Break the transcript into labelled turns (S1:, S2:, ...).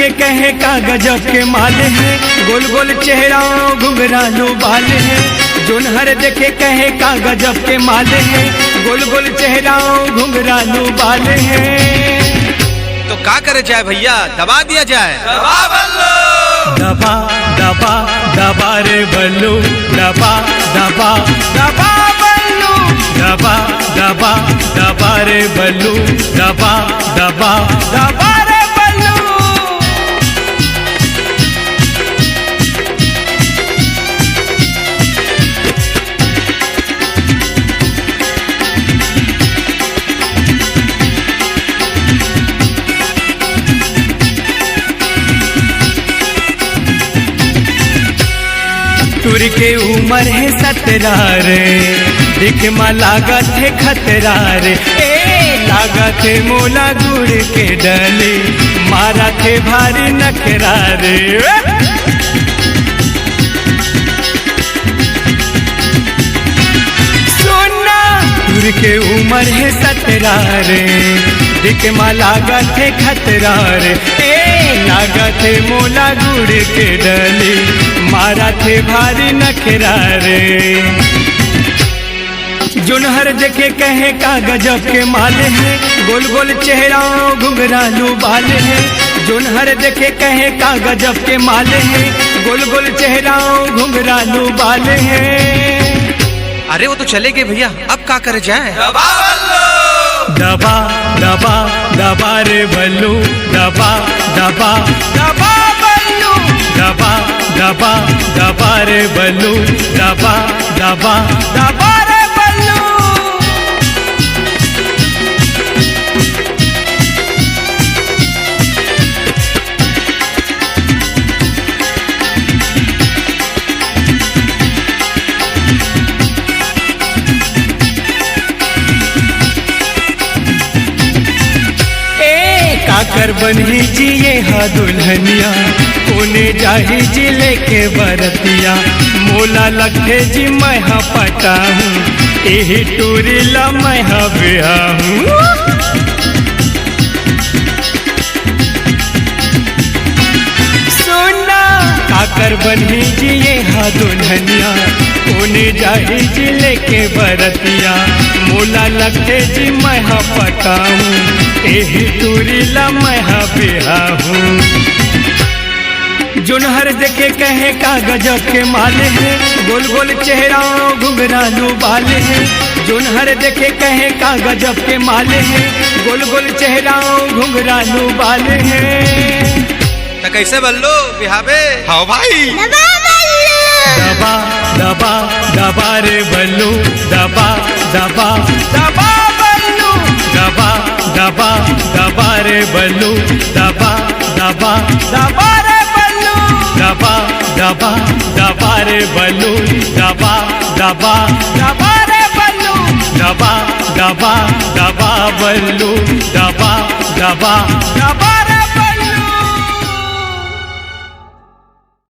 S1: देखे कहे का गजब के माल है, गोल गोल चेहरा घुंघरालू बाल है। जोन हर देखे कहे का गजब के माल है, गोल गोल चेहरा घुंघरालू बाल है।
S2: तो का करे जाए भैया, दबा दिया जाए? दबा बल्लू,
S1: दबा दबा दबा रे बल्लू, दबा दबा दबा बल्लू, दबा दबा दबा रे बल्लू, दबा दबा दबा रे बल्लू। टूर के उम्र है 17 रे, दिख मा लागत है खतरा रे। लागत है मोला गुड़ के डले, मारा थे भारी नखरा रे। सोना टूर के उम्र है 17 रे, दिख मा लागत है खतरा रे। लागत है मोला गुड़ के डले, मारा थे भारी नखरा रे। जोन हर देखे कहे का गजब के माल है, गोल गोल चेहरा घुंघरालू बाल है। जोन हर देखे कहे का गजब के माल है, गोल गोल चेहरा घुंघरालू बाल है।
S2: अरे वो तो चले गए भैया, अब का करे जाए? दबा बल्लू,
S1: दबा दबा दबा रे बल्लू, दबा दबा दबा बल्लू, दबा दबा दबा रे बल्लू, दबा दबा दबा रे बल्लू। काकर बन्ही जिए हा दुल्हनिया, कोने जाही जी लेके बरतिया। मोला लगते जी मैं हा पटा हूँ, यही टूरी ला मैं हा बिहा हूँ। सोना काकर बन्ही जिए हा दुल्हनिया, कोने जाही जी लेके बरतिया। मोला लगते जी मैं हा पटा हूँ, यही टूरी ला मैं हा बिहा हूँ। जोन हर देखे कहे का गजब के माल है, गोल गोल चेहरा घुंघरालू बाल है। जोन हर देखे कहे का गजब के माल है, गोल गोल चेहरा घुंघरालू बाल है।
S2: तो कैसे बल्लू बिहावे? हाँ भाई,
S1: दबा दबा दबा रे बल्लू, दबा दबा दबा बल्लू, दबा दबा दबा रे बल्लू, दबा दबा दबा रे बल्लू, दबा दबा दबा रे बल्लू, दबा दबा दबा रे बल्लू, दबा दबा दबा बल्लू, दबा दबा दबा रे